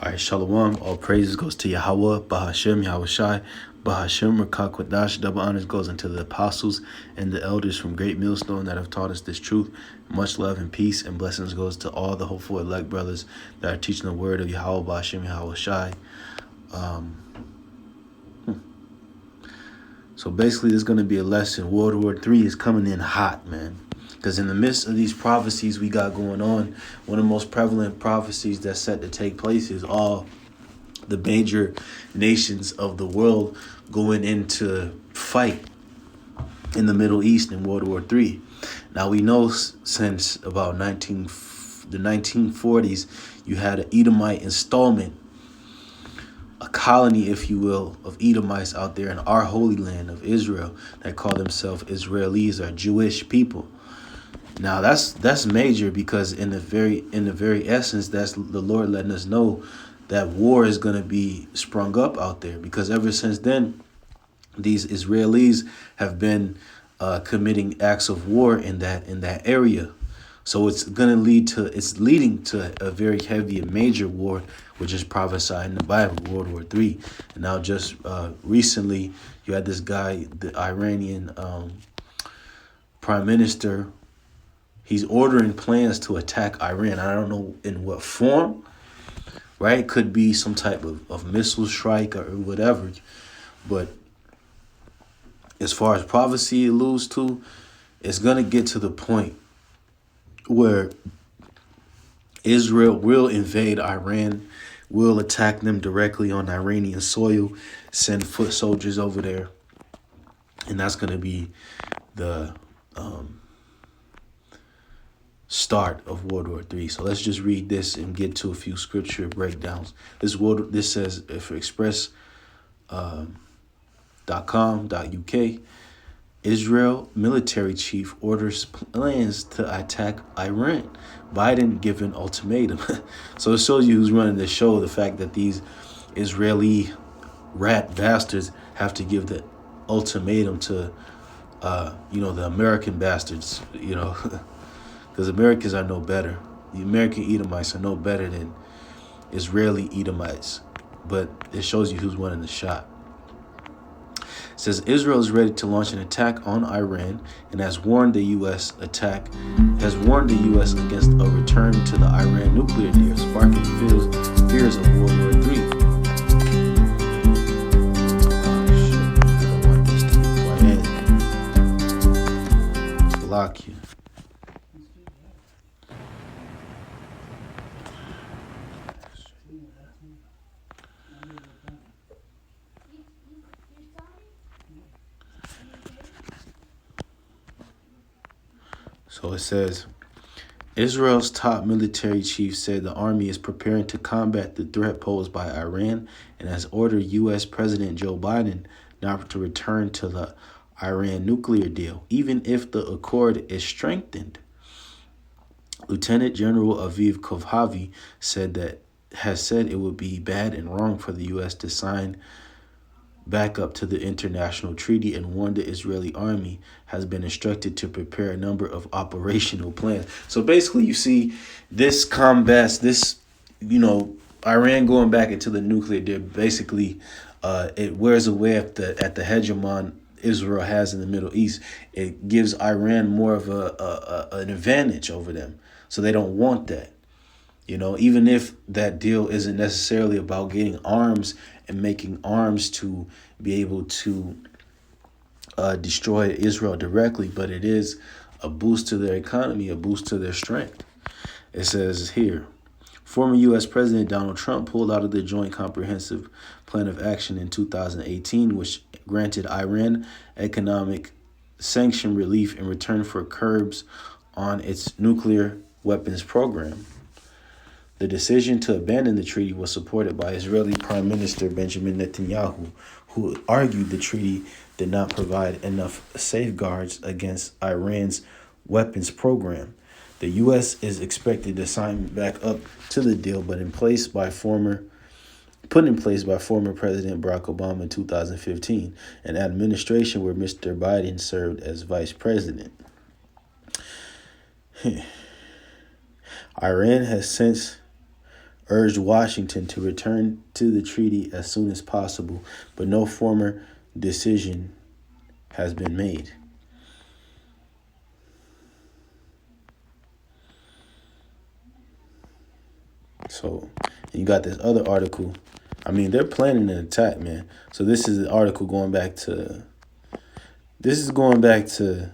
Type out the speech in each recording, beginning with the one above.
All right, Shalom. All praises goes to Yahweh, Bahashem, Yahushai, Bahashem, Rakakwadash. Double honors goes unto the apostles and the elders from Great Millstone that have taught us this truth. Much love and peace and blessings goes to all the hopeful elect brothers that are teaching the word of Yahweh, Bahashem, Yahushai. So basically, there's going to be a lesson. World War III is coming in hot, man. Because in the midst of these prophecies we got going on, one of the most prevalent prophecies that's set to take place is all the major nations of the world going into fight in the Middle East in World War III. Now, we know since about the 1940s, you had an Edomite installment, a colony, if you will, of Edomites out there in our holy land of Israel that call themselves Israelis or Jewish people. Now that's major because in the very essence, that's the Lord letting us know that war is going to be sprung up out there, because ever since then, these Israelis have been committing acts of war in that area. So it's leading to a very heavy and major war, which is prophesied in the Bible, World War III. And now just recently, you had this guy, the Iranian prime minister. He's ordering plans to attack Iran. I don't know in what form, right? It could be some type of missile strike or whatever. But as far as prophecy alludes to, it's going to get to the point where Israel will invade Iran, will attack them directly on Iranian soil, send foot soldiers over there. And that's going to be the start of World War III. So let's just read this and get to a few scripture breakdowns. This says for express.com.uk, Israel military chief orders plans to attack Iran. Biden given ultimatum. So it shows you who's running the show. The fact that these Israeli rat bastards have to give the ultimatum to, the American bastards, because Americans are no better. The American Edomites are no better than Israeli Edomites. But it shows you who's running the shot. It says Israel is ready to launch an attack on Iran and has warned the U.S. against a return to the Iran nuclear deal, sparking fears of World War III. I don't want this to be playing. Block you. So it says, Israel's top military chief said the army is preparing to combat the threat posed by Iran and has ordered U.S. President Joe Biden not to return to the Iran nuclear deal, even if the accord is strengthened. Lieutenant General Aviv Kohavi said it would be bad and wrong for the U.S. to sign back up to the international treaty and warned the Israeli army has been instructed to prepare a number of operational plans. So basically, you see, this combats this, Iran going back into the nuclear deal. Basically, it wears away at the hegemon Israel has in the Middle East. It gives Iran more of an advantage over them. So they don't want that. Even if that deal isn't necessarily about getting arms and making arms to be able to destroy Israel directly, but it is a boost to their economy, a boost to their strength. It says here, former U.S. President Donald Trump pulled out of the Joint Comprehensive Plan of Action in 2018, which granted Iran economic sanction relief in return for curbs on its nuclear weapons program. The decision to abandon the treaty was supported by Israeli Prime Minister Benjamin Netanyahu, who argued the treaty did not provide enough safeguards against Iran's weapons program. The U.S. is expected to sign back up to the deal, but put in place by former President Barack Obama in 2015, an administration where Mr. Biden served as vice president. Iran has since urged Washington to return to the treaty as soon as possible, but no formal decision has been made. So, and you got this other article. I mean, they're planning an attack, man. So this is an article going back to. This is going back to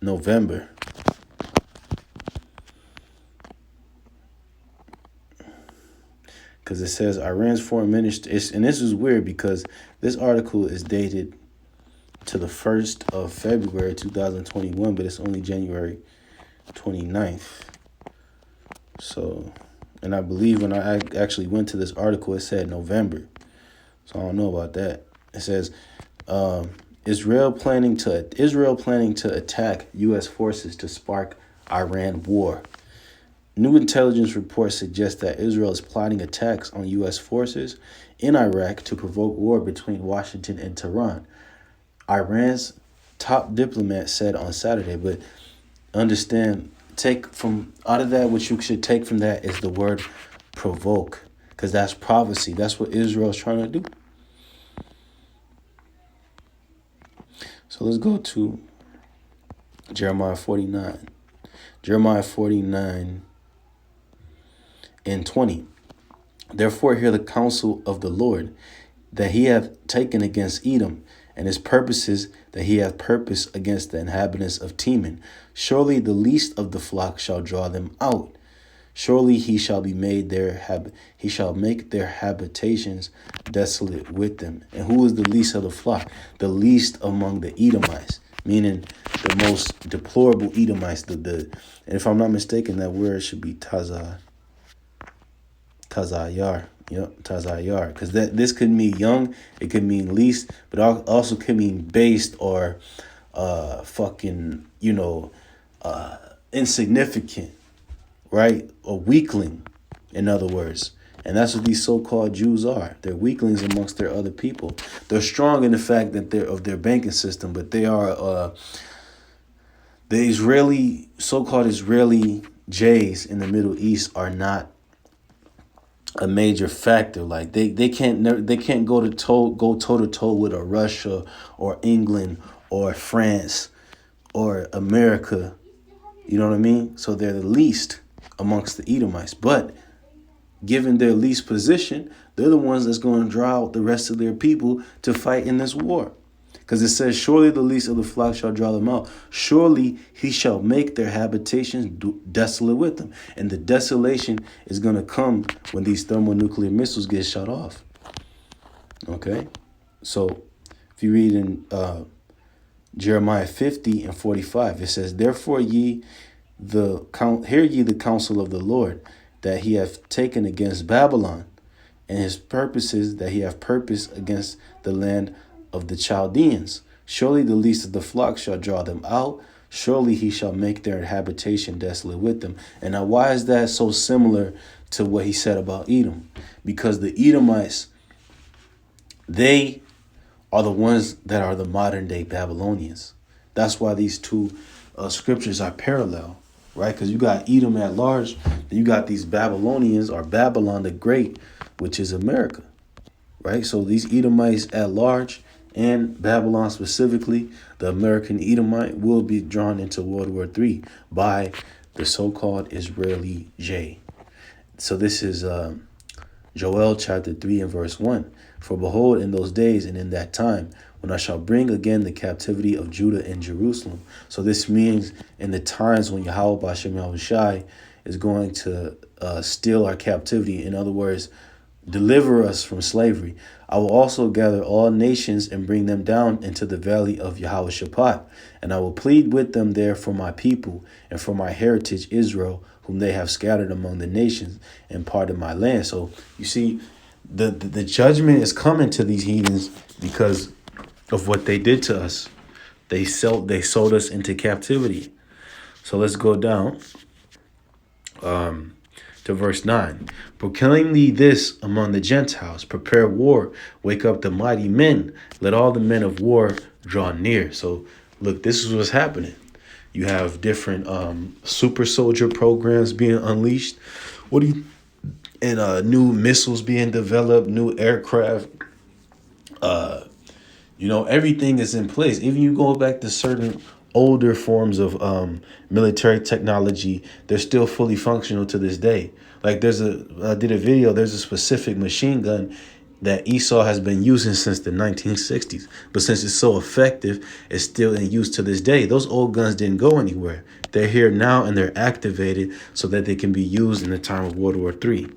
November. Because it says Iran's foreign minister, and this is weird because this article is dated to the 1st of February 2021, but it's only January 29th. So, and I believe when I actually went to this article, it said November. So I don't know about that. It says Israel planning to attack U.S. forces to spark Iran war. New intelligence reports suggest that Israel is plotting attacks on U.S. forces in Iraq to provoke war between Washington and Tehran. Iran's top diplomat said on Saturday, but understand, take from out of that, what you should take from that is the word provoke, because that's prophecy. That's what Israel is trying to do. So let's go to Jeremiah 49. Jeremiah 49 and 20. Therefore hear the counsel of the Lord, that he hath taken against Edom, and his purposes that he hath purposed against the inhabitants of Teman. Surely the least of the flock shall draw them out. Surely he shall make their habitations desolate with them. And who is the least of the flock? The least among the Edomites, meaning the most deplorable Edomites. And if I'm not mistaken, that word should be Tazayar. Yep, Tazayar. Because this could mean young, it could mean least, but also could mean based or insignificant, right? A weakling, in other words. And that's what these so-called Jews are. They're weaklings amongst their other people. They're strong in the fact that they're of their banking system, but they are the so-called Israeli Jays in the Middle East are not a major factor. Like they can't go toe to toe with a Russia or England or France or America. You know what I mean? So they're the least amongst the Edomites. But given their least position, they're the ones that's going to draw out the rest of their people to fight in this war. Because it says, surely the least of the flock shall draw them out. Surely he shall make their habitations desolate with them. And the desolation is going to come when these thermonuclear missiles get shot off. Okay? So if you read in Jeremiah 50 and 45, it says, therefore hear ye the counsel of the Lord, that he hath taken against Babylon, and his purposes that he hath purposed against the land of the Chaldeans. Surely the least of the flock shall draw them out. Surely he shall make their habitation desolate with them. And now why is that so similar to what he said about Edom? Because the Edomites, they are the ones that are the modern day Babylonians. That's why these two scriptures are parallel, right? Because you got Edom at large, and you got these Babylonians, or Babylon the Great, which is America, right? So these Edomites at large, and Babylon specifically, the American Edomite, will be drawn into World War III by the so-called Israeli J. So this is Joel chapter 3 and verse 1. For behold, in those days and in that time, when I shall bring again the captivity of Judah and Jerusalem. So this means in the times when Yahweh B'Shem Yahushai is going to steal our captivity. In other words, deliver us from slavery. I will also gather all nations and bring them down into the valley of Yahweh Shaphat, and I will plead with them there for my people and for my heritage Israel, whom they have scattered among the nations and parted my land. So you see, the judgment is coming to these heathens because of what they did to us. They sold us into captivity. So let's go down to verse 9. Proclaim thee this among the Gentiles, prepare war, wake up the mighty men, let all the men of war draw near. So look, this is what's happening. You have different super soldier programs being unleashed, What do you and new missiles being developed, new aircraft. Everything is in place. Even you go back to certain older forms of military technology, they're still fully functional to this day. Like I did a video, there's a specific machine gun that Esau has been using since the 1960s. But since it's so effective, it's still in use to this day. Those old guns didn't go anywhere. They're here now and they're activated so that they can be used in the time of World War III.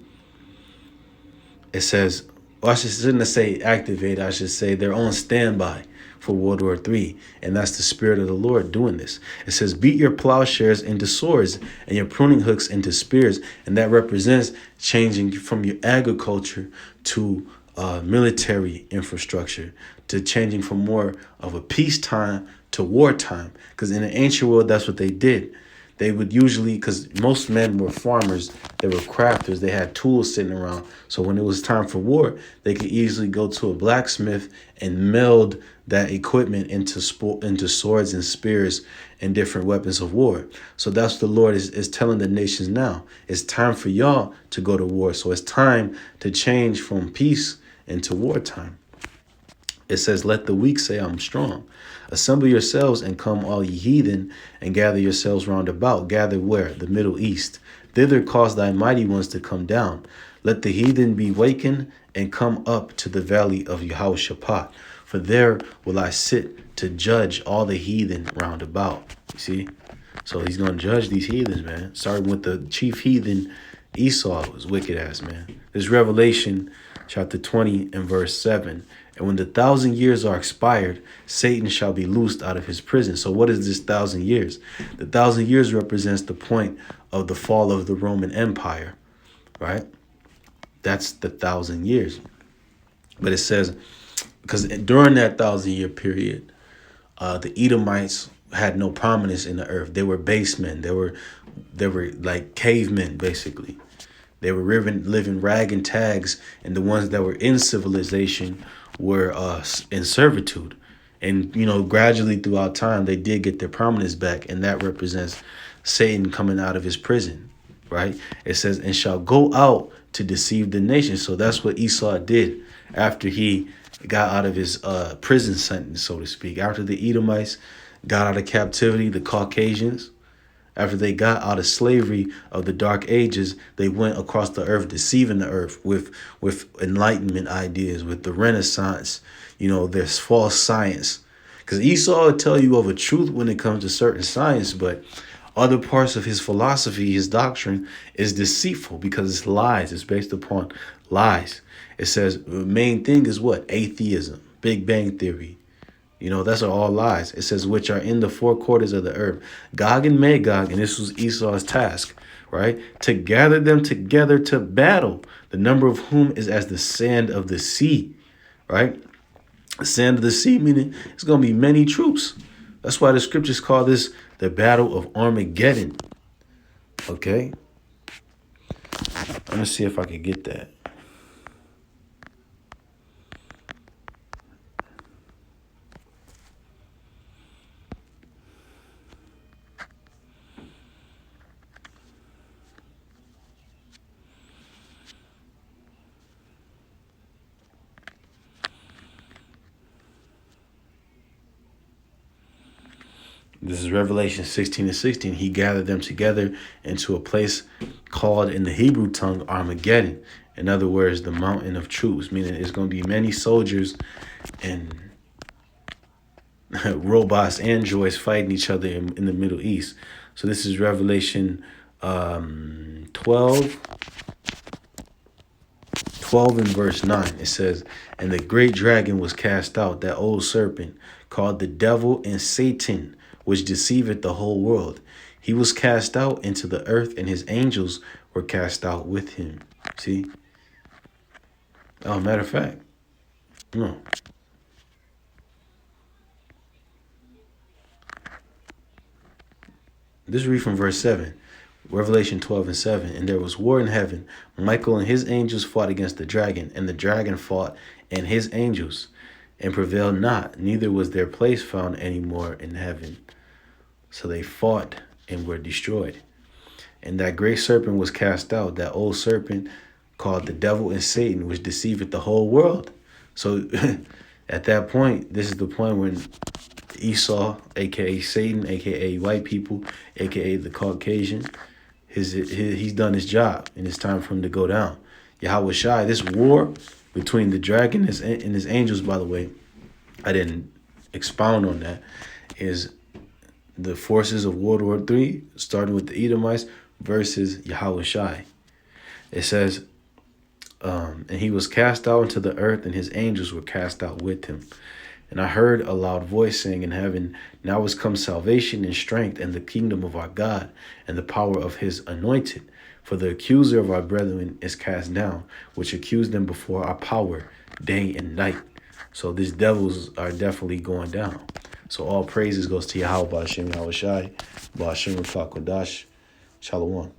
It says, well, I shouldn't say activate, I should say they're on standby for World War III. And that's the Spirit of the Lord doing this. It says, beat your plowshares into swords and your pruning hooks into spears. And that represents changing from your agriculture to military infrastructure, to changing from more of a peacetime to wartime. Because in the ancient world, that's what they did. They would usually, because most men were farmers, they were crafters, they had tools sitting around. So when it was time for war, they could easily go to a blacksmith and meld that equipment into swords and spears and different weapons of war. So that's what the Lord is telling the nations now. It's time for y'all to go to war. So it's time to change from peace into wartime. It says, let the weak say, I'm strong. Assemble yourselves and come, all ye heathen, and gather yourselves round about. Gather where? The Middle East. Thither cause thy mighty ones to come down. Let the heathen be wakened and come up to the valley of Yehoshaphat. For there will I sit to judge all the heathen round about. You see? So he's going to judge these heathens, man. Starting with the chief heathen, Esau, was wicked ass, man. This Revelation chapter 20 and verse 7. And when the 1,000 years are expired, Satan shall be loosed out of his prison. So what is this 1,000 years? The 1,000 years represents the point of the fall of the Roman Empire, right? That's the 1,000 years. But it says, because during that 1,000-year period, the Edomites had no prominence in the earth. They were basemen. They were like cavemen, basically. They were living rag and tags, and the ones that were in civilization were in servitude. And, gradually throughout time, they did get their prominence back, and that represents Satan coming out of his prison, right? It says, and shall go out to deceive the nation. So that's what Esau did after he got out of his prison sentence, so to speak. After the Edomites got out of captivity, the Caucasians, after they got out of slavery of the Dark Ages, they went across the earth, deceiving the earth with enlightenment ideas, with the Renaissance. There's false science. Because Esau will tell you of a truth when it comes to certain science, but other parts of his philosophy, his doctrine, is deceitful because it's lies. It's based upon lies. It says the main thing is what? Atheism, Big Bang Theory. That's all lies. It says, which are in the four quarters of the earth, Gog and Magog, and this was Esau's task, right? To gather them together to battle, the number of whom is as the sand of the sea, right? The sand of the sea, meaning it's going to be many troops. That's why the scriptures call this the battle of Armageddon, okay? I'm going to see if I can get that. This is Revelation 16:16. He gathered them together into a place called in the Hebrew tongue Armageddon. In other words, the mountain of truths, meaning it's going to be many soldiers and robots, androids fighting each other in the Middle East. So this is Revelation 12 and verse 9. It says, and the great dragon was cast out, that old serpent, called the devil and Satan, which deceiveth the whole world. He was cast out into the earth, and his angels were cast out with him. See? Oh, matter of fact. No. This read from verse 7. Revelation 12 and 7. And there was war in heaven. Michael and his angels fought against the dragon, and the dragon fought and his angels, and prevailed not, neither was their place found any more in heaven. So they fought and were destroyed. And that great serpent was cast out, that old serpent called the devil and Satan, which deceiveth the whole world. So at that point, this is the point when Esau, aka Satan, aka white people, aka the Caucasian, he's done his job, and it's time for him to go down. Yahweh Shai, this war between the dragon and his angels, by the way, I didn't expound on that, is the forces of World War III, starting with the Edomites versus Yahweh Shai. It says, and he was cast out into the earth, and his angels were cast out with him. And I heard a loud voice saying in heaven, now is come salvation and strength and the kingdom of our God and the power of his anointed. For the accuser of our brethren is cast down, which accused them before our power day and night. So these devils are definitely going down. So all praises goes to Yahweh Ba'ashem Yahweh Shai, Ba'ashem Rafa Kodash, Shalom.